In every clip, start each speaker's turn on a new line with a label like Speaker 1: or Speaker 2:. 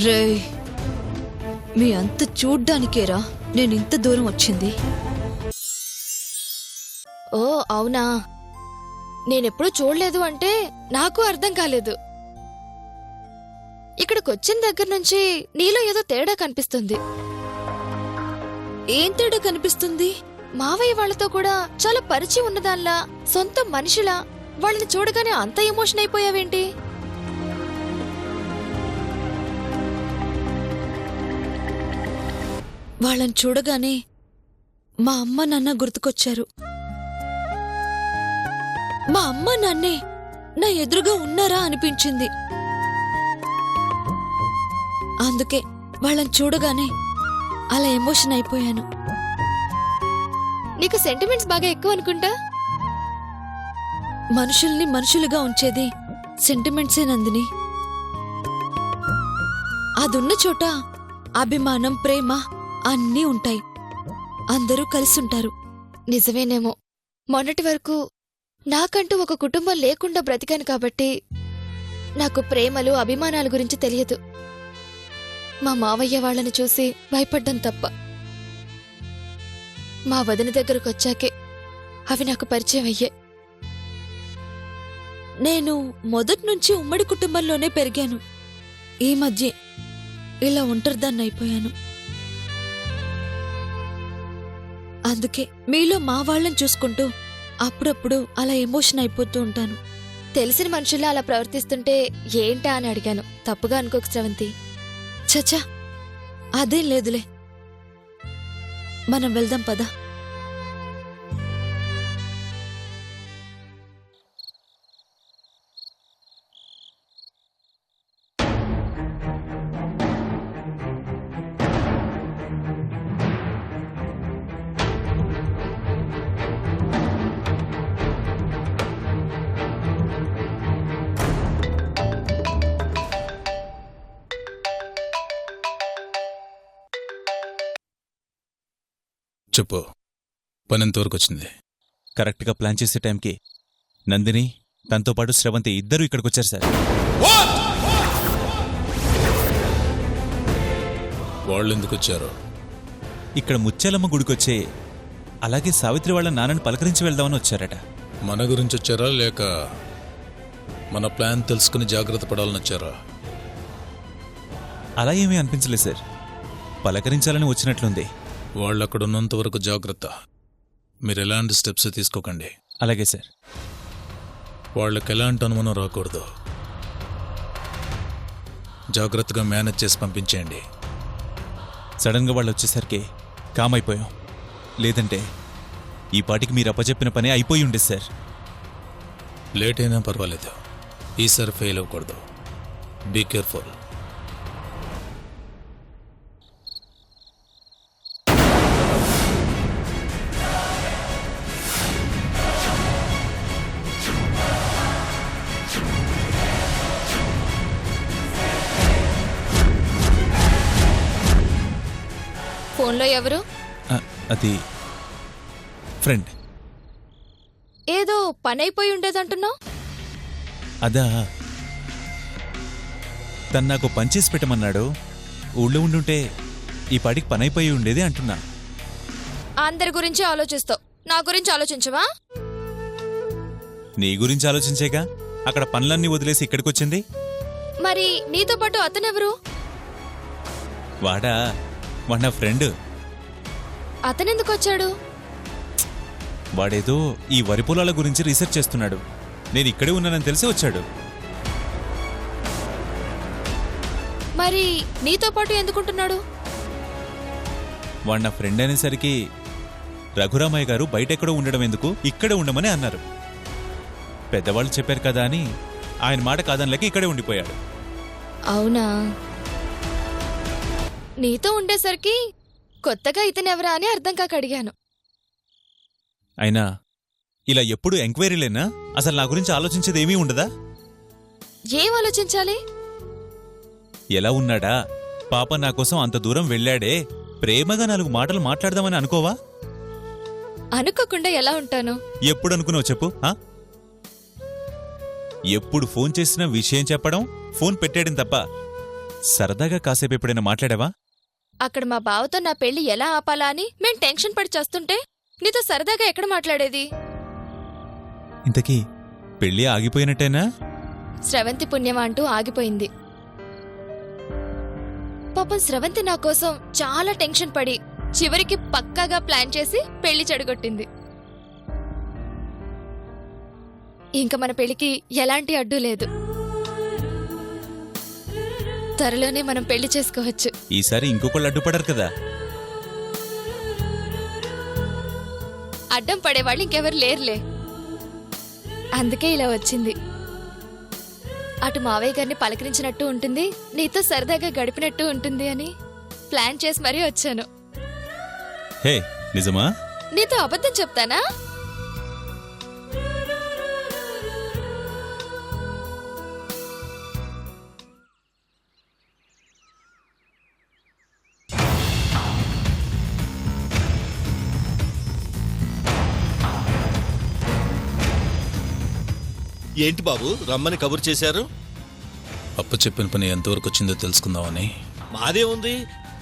Speaker 1: రేయ్, మీ అంత చూడ్డానికేరా నేను ఇంత దూరం వచ్చింది.
Speaker 2: ఓ అవునా, నేనెప్పుడు చూడలేదు అంటే నాకు అర్థం కాలేదు. ఇక్కడికొచ్చిన దగ్గర నుంచి నీలో ఏదో తేడా కనిపిస్తుంది.
Speaker 1: ఏం తేడా కనిపిస్తుంది?
Speaker 2: మావయ్య వాళ్లతో కూడా చాలా పరిచయం ఉన్నదాన్లా, సొంత మనిషిలా వాళ్ళని చూడగానే అంత ఎమోషన్ అయిపోయావేంటి?
Speaker 1: వాళ్ళని చూడగానే మా అమ్మ నాన్న గుర్తుకొచ్చారు. మా అమ్మ నాన్నే నా ఎదురుగా ఉన్నారా అనిపించింది. అందుకే వాళ్ళని చూడగానే అలా ఎమోషన్ అయిపోయాను.
Speaker 2: నీకు సెంటిమెంట్స్ బాగా ఎక్కువ అనుకుంటా.
Speaker 1: మనుషుల్ని మనుషులుగా ఉంచేది సెంటిమెంట్సే నందిని. అదున్న చోట అభిమానం, ప్రేమ అన్నీ ఉంటాయి. అందరూ కలిసుంటారు.
Speaker 2: నిజమేనేమో. మొన్నటి వరకు నాకంటూ ఒక కుటుంబం లేకుండా బ్రతికాను కాబట్టి నాకు ప్రేమలు, అభిమానాల గురించి తెలియదు. మా మావయ్య వాళ్ళని చూసి భయపడ్డం తప్ప. మా వదిన దగ్గరకొచ్చాకే అవి నాకు పరిచయం అయ్యాయి.
Speaker 1: నేను మొదట్నుంచి ఉమ్మడి కుటుంబంలోనే పెరిగాను. ఈ మధ్య ఇలా ఒంటరిదాన్ని అయిపోయాను. అందుకే మీలో మా వాళ్ళని చూసుకుంటూ అప్పుడప్పుడు అలా ఎమోషన్ అయిపోతూ ఉంటాను.
Speaker 2: తెలిసిన మనుషుల్లా అలా ప్రవర్తిస్తుంటే ఏంటా అని అడిగాను. తప్పుగా అనుకోకు శ్రవంతి.
Speaker 1: చచ్చా, అదేం లేదులే. మనం వెళ్దాం పద.
Speaker 3: చెప్పు, పని ఎంతవరకు వచ్చింది?
Speaker 4: కరెక్ట్గా ప్లాన్ చేసే టైంకి నందిని, తనతో పాటు శ్రవంతి ఇద్దరూ ఇక్కడికొచ్చారు సార్.
Speaker 3: వాళ్ళు ఎందుకు వచ్చారు?
Speaker 4: ఇక్కడ ముత్యాలమ్మ గుడికొచ్చే, అలాగే సావిత్రి వాళ్ళ నాన్నని పలకరించి వెళ్దామని వచ్చారట.
Speaker 3: మన గురించి వచ్చారా లేక మన ప్లాన్ తెలుసుకుని జాగ్రత్త పడాలని వచ్చారా?
Speaker 4: అలా ఏమీ అనిపించలేదు సార్. పలకరించాలని వచ్చినట్లుంది.
Speaker 3: వాళ్ళు అక్కడ ఉన్నంత వరకు జాగ్రత్త. మీరు ఎలాంటి స్టెప్స్ తీసుకోకండి.
Speaker 4: అలాగే సార్.
Speaker 3: వాళ్ళకి ఎలాంటి అనుమానం రాకూడదు. జాగ్రత్తగా మేనేజ్ చేసి పంపించేయండి.
Speaker 4: సడన్గా వాళ్ళు వచ్చేసరికి కామైపోయాం. లేదంటే ఈ పాటికి మీరు అప్పచెప్పిన పని అయిపోయి ఉండేది సార్.
Speaker 3: లేట్ అయినా పర్వాలేదు, ఈసారి ఫెయిల్ అవ్వకూడదు. Be careful.
Speaker 2: ఫోన్లో ఎవరు?
Speaker 4: అది ఫ్రెండ్.
Speaker 2: ఏదో పనైపోయి ఉండేదంటున్నావు.
Speaker 4: అదా, తను నాకు పనిచేసి పెట్టమన్నాడు. ఊళ్ళో ఉండుంటే ఈ పాటికి పనైపోయి ఉండేది అంటున్నా.
Speaker 2: అందరి గురించి ఆలోచిస్తావు, నా గురించి ఆలోచించవా?
Speaker 4: నీ గురించి ఆలోచించేగా అక్కడ పనులన్నీ వదిలేసి ఇక్కడికొచ్చింది.
Speaker 2: మరి నీతో పాటు అతనెవరు?
Speaker 4: వాడా వాడు నా ఫ్రెండ్.
Speaker 2: అతనెందుకు వచ్చాడు?
Speaker 4: వాడేదో ఈ వరి పొలాల గురించి రీసెర్చ్ చేస్తున్నాడు. నేను ఇక్కడే ఉన్నానని తెలిసి వచ్చాడు.
Speaker 2: మరి నీతో పాటు ఎందుకుంటున్నాడు?
Speaker 4: వాడు నా ఫ్రెండ్ అనేసరికి రఘురామయ్య గారు బయటెక్కడో ఉండడం ఎందుకు, ఇక్కడే ఉండమని అన్నారు. పెద్దవాళ్ళు చెప్పారు కదా అని ఆయన మాట కాదనలేక ఇక్కడే ఉండిపోయాడు.
Speaker 2: అవునా? నీతో ఉండేసరికి కొత్తగా ఇతనెవరా అని అర్థం కాక అడిగాను.
Speaker 4: అయినా ఇలా ఎప్పుడు ఎంక్వైరీలేనా? అసలు నా గురించి ఆలోచించేది ఏమీ ఉండదా?
Speaker 2: ఏం ఆలోచించాలి?
Speaker 4: ఎలా ఉన్నాడా పాప, నా కోసం అంత దూరం వెళ్ళాడే, ప్రేమగా 4 మాటలు మాట్లాడదామని అనుకోవా?
Speaker 2: అనుకోకుండా ఎలా ఉంటాను?
Speaker 4: ఎప్పుడు అనుకున్నావు చెప్పు. ఎప్పుడు ఫోన్ చేసినా విషయం చెప్పడం, ఫోన్ పెట్టేయడం తప్ప సరదాగా కాసేపు ఎప్పుడైనా మాట్లాడావా?
Speaker 2: అక్కడ మా బావతో నా పెళ్లి ఎలా ఆపాలా అని మేం టెన్షన్ పడి చేస్తుంటే నీతో సరదాగా ఎక్కడ మాట్లాడేది?
Speaker 4: ఇంతకీ పెళ్ళి ఆగిపోయినట్టేనా?
Speaker 2: స్రవంతి పుణ్యమా అంటూ ఆగిపోయింది. పాపం స్రవంతి నా కోసం చాలా టెన్షన్ పడి చివరికి పక్కాగా ప్లాన్ చేసి పెళ్లి చెడగొట్టింది. ఇంక మన పెళ్లికి ఎలాంటి అడ్డు లేదు. త్వరలోనే మనం పెళ్లి చేసుకోవచ్చు.
Speaker 4: ఈసారి ఇంకొకళ్ళు అడ్డుపడరు కదా?
Speaker 2: అడ్డం పడేవాళ్ళు ఇంకెవరు లేరులే. అందుకే ఇలా వచ్చింది. అటు మావయ్య గారిని పలకరించినట్టు ఉంటుంది, నీతో సరదాగా గడిపినట్టు ఉంటుంది అని ప్లాన్ చేసి మరీ వచ్చాను.
Speaker 4: హే, నిజమా?
Speaker 2: నీతో అబద్ధం చెప్తానా?
Speaker 5: ఏంటి బాబు రమ్మని కబురు చేశారు?
Speaker 3: అప్ప చెప్పిన పని ఎంతవరకు వచ్చిందో తెలుసుకుందామని.
Speaker 5: మాదే ఉంది,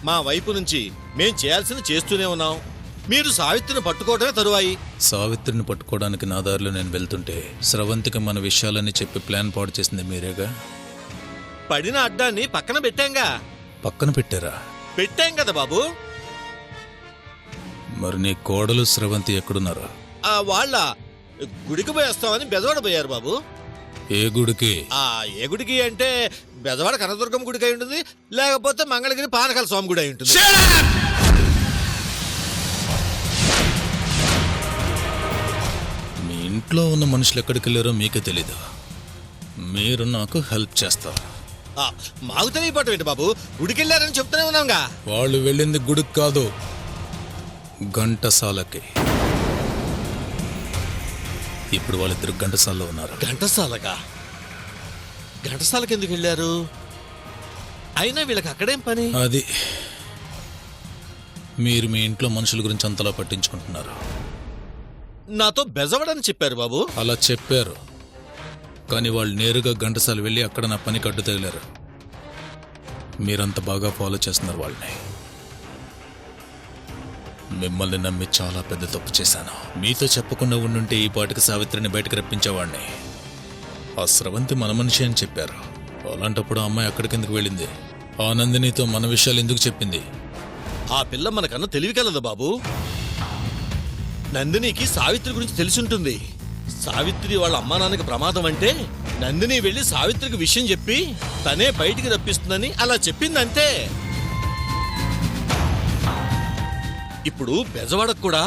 Speaker 5: మా వైపు నుంచి మేం చేయాల్సిన చేస్తూనే ఉన్నాం. మీరు సావిత్రిని పట్టుకోవడమే తరువాయి.
Speaker 3: సావిత్రిని పట్టుకోవడానికి నా దారిలో నేను వెళ్తుంటే స్రవంతికి మన విషయాలన్నీ చెప్పి ప్లాన్ పాడు చేసింది మీరేగా.
Speaker 5: పడిన అడ్డాన్ని పక్కన పెట్టాంగా.
Speaker 3: పక్కన పెట్టారా?
Speaker 5: పెట్టాం కదా బాబు.
Speaker 3: మరి నీ కోడలు స్రవంతి ఎక్కడున్నారా?
Speaker 5: వాళ్ళ గుడికి పోయేస్తామని బెదవాడ పోయారు బాబు.
Speaker 3: ఏ గుడికి?
Speaker 5: ఏ గుడికి అంటే బెదవాడ కనదుర్గం గుడికి అయి ఉంటుంది, లేకపోతే మంగళగిరి పానకాల స్వామి గుడి అయి ఉంటుంది.
Speaker 3: మీ ఇంట్లో ఉన్న మనుషులు ఎక్కడికి వెళ్ళారో మీకే తెలీదు. మీరు నాకు హెల్ప్ చేస్తారు.
Speaker 5: మాకు తెలియపటం ఏంటి బాబు? గుడికి వెళ్ళారని చెప్తూనే ఉన్నాంగా.
Speaker 3: వాళ్ళు వెళ్ళింది గుడికి కాదు, ఘంటసాలకి. ఇప్పుడు వాళ్ళిద్దరు ఘంటసాలలో ఉన్నారు.
Speaker 5: ఘంటసాలగా? ఘంటసాలకి ఎందుకు వెళ్ళారు? అయినా వీళ్ళకి అక్కడేం పని?
Speaker 3: అది మీరు మీ ఇంట్లో మనుషుల గురించి అంతలా పట్టించుకుంటున్నారు.
Speaker 5: నాతో బెజవడని చెప్పారు బాబు.
Speaker 3: అలా చెప్పారు, కానీ వాళ్ళు నేరుగా ఘంటసాల వెళ్ళి అక్కడ నా పని కట్టు తగిలారు. మీరంత బాగా ఫాలో చేస్తున్నారు వాళ్ళని. మిమ్మల్ని నమ్మి చాలా పెద్ద తప్పు చేశాను. మీతో చెప్పకుండా ఉండుంటే ఈ పాటికి సావిత్రిని బయటకు రప్పించేవాడిని. ఆ స్రవంతి మన మనిషి అని చెప్పారు. అలాంటప్పుడు ఆ అమ్మాయి అక్కడికెందుకు వెళ్ళింది? ఆ నందినితో మన విషయాలు ఎందుకు చెప్పింది?
Speaker 5: ఆ పిల్ల మనకన్నా తెలివికలదు బాబు. నందినికి సావిత్రి గురించి తెలిసుంటుంది. సావిత్రి వాళ్ళ అమ్మా నాన్నకి ప్రమాదం అంటే నందిని వెళ్ళి సావిత్రికి విషయం చెప్పి తనే బయటికి రప్పిస్తుందని అలా చెప్పిందంతే. ఇప్పుడు బెజవాడకు కూడా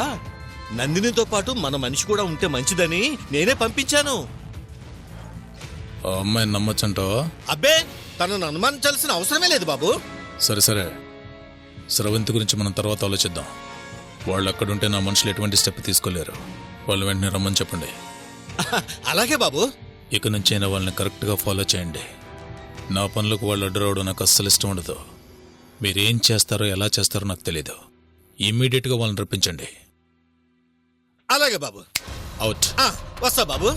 Speaker 5: నందినితో పాటు మన మనిషి కూడా ఉంటే మంచిదని నేనే పంపించాను.
Speaker 3: ఆ అమ్మాయిని నమ్మొచ్చంటావా?
Speaker 5: అబ్బే, తనను అనుమానించాల్సిన అవసరమే లేదు బాబు.
Speaker 3: సరే సరే, స్రవంతి గురించి మనం తర్వాత ఆలోచిద్దాం. వాళ్ళు అక్కడుంటే నా మనుషులు ఎటువంటి స్టెప్ తీసుకోలేరు. వాళ్ళు వెంటనే రమ్మని చెప్పండి.
Speaker 5: అలాగే బాబు.
Speaker 3: ఇక నుంచైనా వాళ్ళని కరెక్ట్గా ఫాలో చేయండి. నా పనులకు వాళ్ళు అడ్డు రావడం నాకు అస్సలు ఇష్టం ఉండదు. మీరేం చేస్తారో ఎలా చేస్తారో నాకు తెలీదు. ఇమ్మీడియట్గా వాళ్ళని రప్పించండి.
Speaker 5: అలాగే బాబు.
Speaker 3: అవుట్.
Speaker 5: వస్తా బాబు.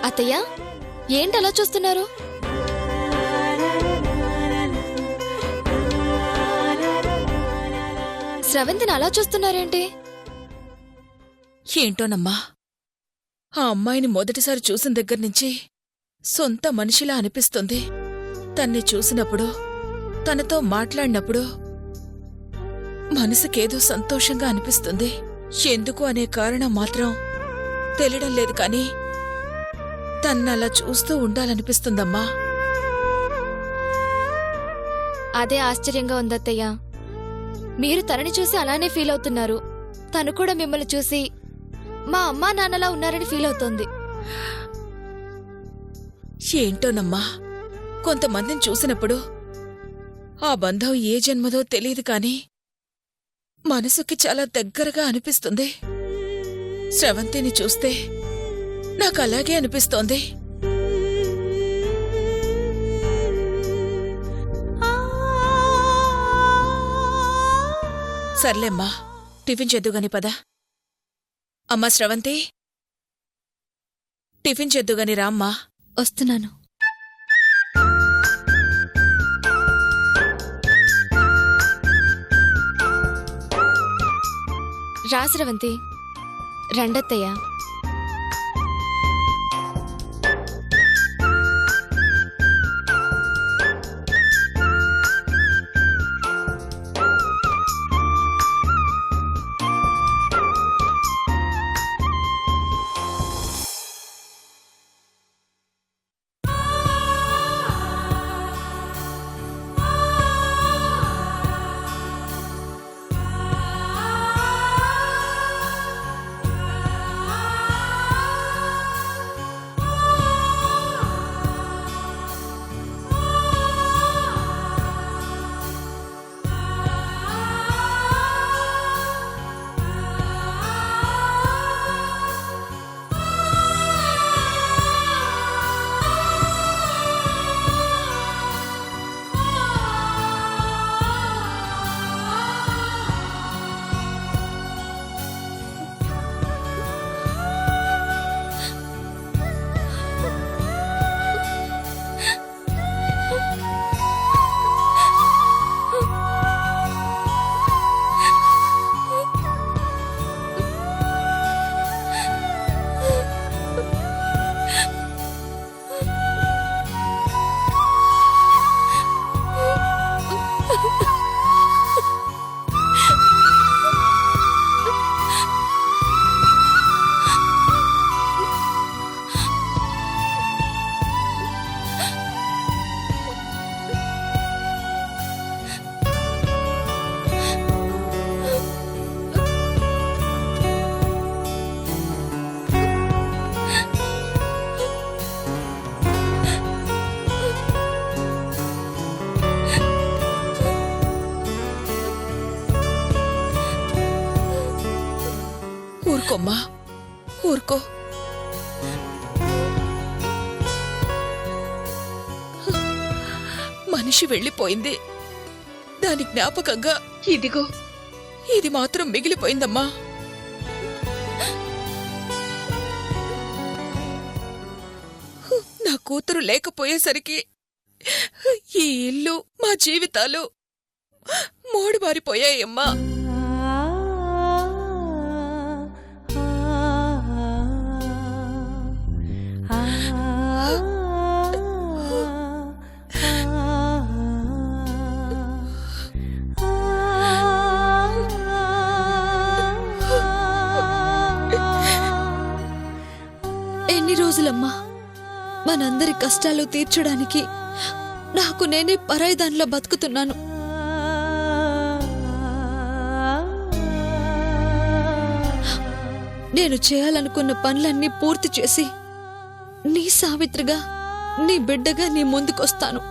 Speaker 2: అత్తయ్య, ఏంటలా చూస్తున్నారు? స్రవంతిని అలా చూస్తున్నారేంటి?
Speaker 6: ఏంటోనమ్మా, ఆ అమ్మాయిని మొదటిసారి చూసిన దగ్గర నుంచి సొంత మనిషిలా అనిపిస్తుంది. తన్ని చూసినప్పుడు, తనతో మాట్లాడినప్పుడు మనసుకేదో సంతోషంగా అనిపిస్తుంది. ఎందుకు అనే కారణం మాత్రం తెలియడం లేదు కానీ తన్నలా చూస్తూ ఉండాలనిపిస్తుందమ్మా.
Speaker 2: అదే ఆశ్చర్యంగా ఉందత్తయ్య. మీరు తనని చూసి అలానే ఫీల్ అవుతున్నారు. తను కూడా మిమ్మల్ని చూసి మా అమ్మా నాన్నలా ఉన్నారని ఫీల్ అవుతోంది.
Speaker 6: ఏంటోనమ్మా, కొంతమందిని చూసినప్పుడు ఆ బంధం ఏ జన్మదో తెలియదు కాని మనసుకి చాలా దగ్గరగా అనిపిస్తుంది. స్రవంతిని చూస్తే నాకు అలాగే అనిపిస్తోంది. సర్లేమ్మా, టిఫిన్ చేద్దుగాని పద. అమ్మా స్రవంతి, టిఫిన్ చేద్దుగాని రామ్మా.
Speaker 1: వస్తున్నాను.
Speaker 2: రాశ్రవంతి, రండత్తయ్య.
Speaker 6: ఊరుకోమ్మా, ఊరుకో. మనిషి వెళ్ళిపోయింది, దాని జ్ఞాపకంగా ఇదిగో ఇది మాత్రం మిగిలిపోయిందమ్మా. నా కూతురు లేకపోయేసరికి ఈ ఇల్లు, మా జీవితాలు మోడుబారిపోయాయమ్మా.
Speaker 1: ఎన్ని రోజులమ్మా మనందరి కష్టాలు తీర్చడానికి నాకు నేనే పరాయిదానిలో బతుకుతున్నాను. నేను చేయాలనుకున్న పనులన్నీ పూర్తి చేసి నీ సావిత్రిగా, నీ బిడ్డగా నీ ముందుకొస్తాను.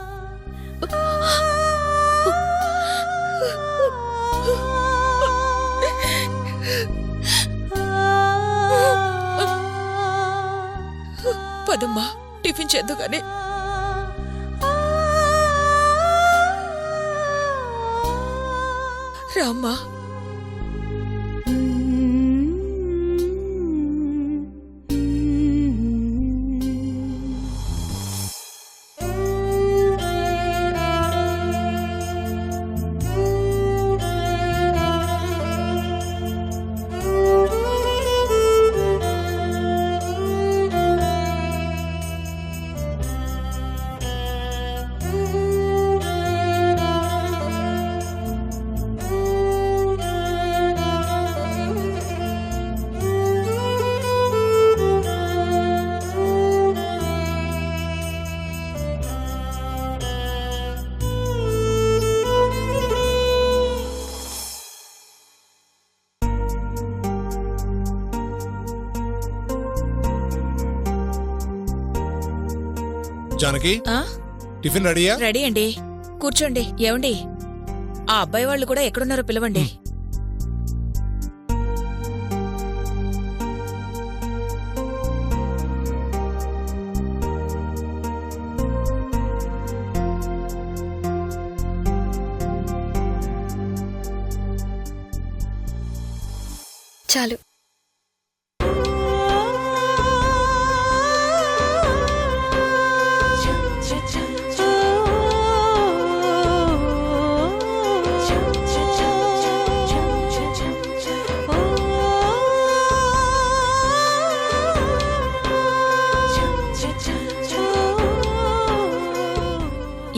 Speaker 6: పదమ్మా, టిఫిన్ చేద్దుగానే. రామ్మా.
Speaker 7: జానకి
Speaker 6: ఆ?
Speaker 7: టిఫిన్ రెడీయా?
Speaker 6: రెడీ అండి. కూర్చోండి. ఏమండి, ఆ అబ్బాయి వాళ్ళు కూడా ఎక్కడున్నారో పిలవండి.
Speaker 2: చాలు.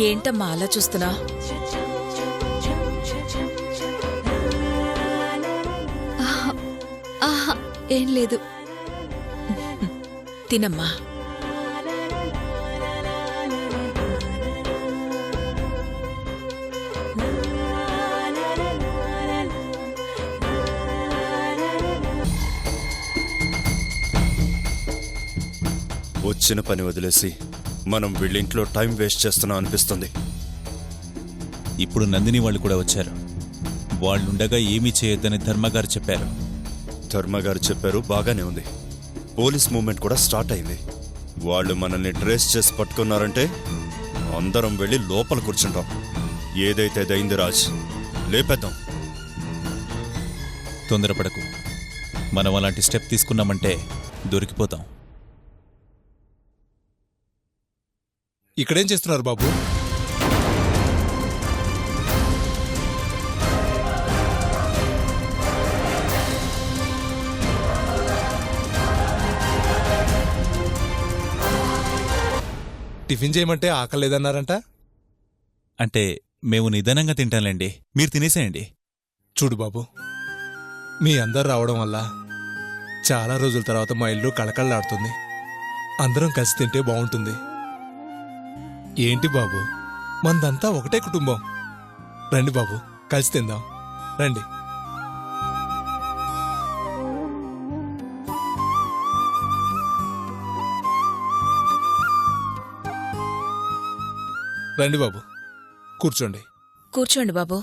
Speaker 6: ఏంటమ్మా అలా చూస్తున్నా?
Speaker 1: ఆహా, ఏం లేదు.
Speaker 6: తినమ్మా.
Speaker 8: వచ్చిన పని వదిలేసి మనం వీళ్ళింట్లో టైం వేస్ట్ చేస్తున్నాం అనిపిస్తుంది.
Speaker 4: ఇప్పుడు నందిని వాళ్ళు కూడా వచ్చారు. వాళ్ళుండగా ఏమీ చేయొద్దని ధర్మగారు చెప్పారు.
Speaker 8: ధర్మగారు చెప్పారు, బాగానే ఉంది. పోలీస్ మూవ్మెంట్ కూడా స్టార్ట్ అయింది. వాళ్ళు మనల్ని ట్రేస్ చేసి పట్టుకున్నారంటే అందరం వెళ్ళి లోపల కూర్చుంటాం. ఏదైతే అదైంది రాజ్, లేపేద్దాం.
Speaker 4: తొందరపడకు. మనం అలాంటి స్టెప్ తీసుకున్నామంటే దొరికిపోతాం.
Speaker 7: ఇక్కడేం చేస్తున్నారు బాబు? టిఫిన్ చేయమంటే ఆకలి లేదన్నారంట.
Speaker 4: అంటే మేము నిదానంగా తింటాంలేండి, మీరు తినేసేయండి.
Speaker 7: చూడు బాబు, మీ అందరు రావడం వల్ల చాలా రోజుల తర్వాత మా ఇల్లు కళకళలాడుతుంది. అందరం కలిసి తింటే బాగుంటుంది. ఏంటి బాబు, మందంతా ఒకటే కుటుంబం. రండి బాబు, కలిసి తిందాం. రండి. రండి బాబు, కూర్చోండి.
Speaker 6: కూర్చోండి బాబు.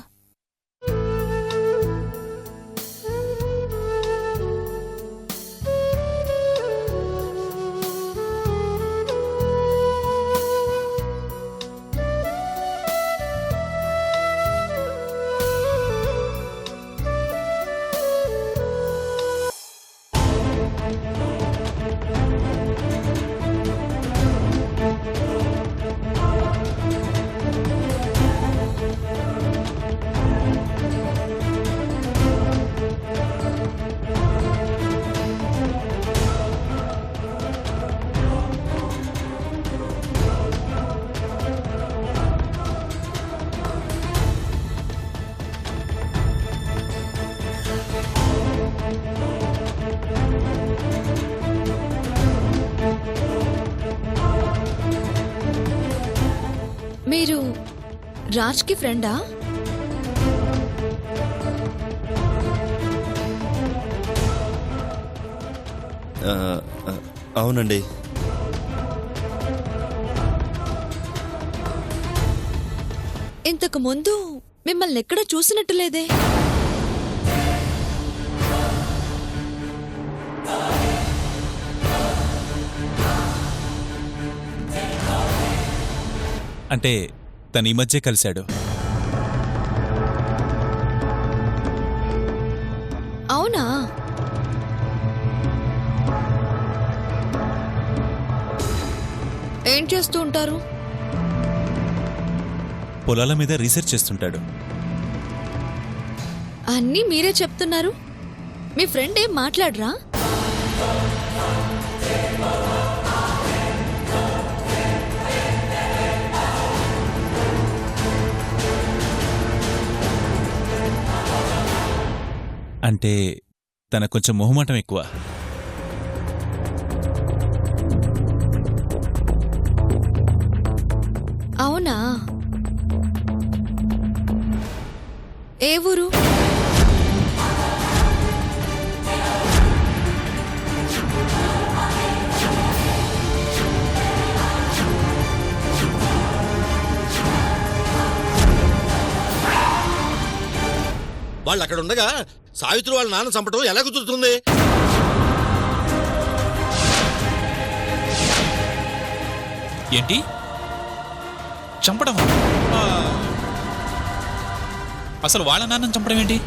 Speaker 1: మీరు రాజ్కి ఫ్రెండా?
Speaker 8: అవునండి.
Speaker 1: ఇంతకు ముందు మిమ్మల్ని ఎక్కడ చూసినట్టు లేదే.
Speaker 4: అంటే తను ఈ మధ్య కలిశాడు.
Speaker 1: అవునా? ఏం చేస్తూ ఉంటారు?
Speaker 4: పొలాల మీద రీసెర్చ్ చేస్తుంటాడు.
Speaker 1: అన్నీ మీరే చెప్తున్నారు. మీ ఫ్రెండ్ ఏం మాట్లాడరా?
Speaker 4: అంటే తనకు కొంచెం మొహమాటం ఎక్కువ.
Speaker 1: అవునా? ఏ ఊరు?
Speaker 5: వాళ్ళు అక్కడ ఉండగా సావిత్రి వాళ్ళ నాన్న చంపడం ఎలా కుదురుతుంది?
Speaker 9: ఏంటి చంపడం? అసలు వాళ్ళ నాన్నని చంపడం ఏంటి?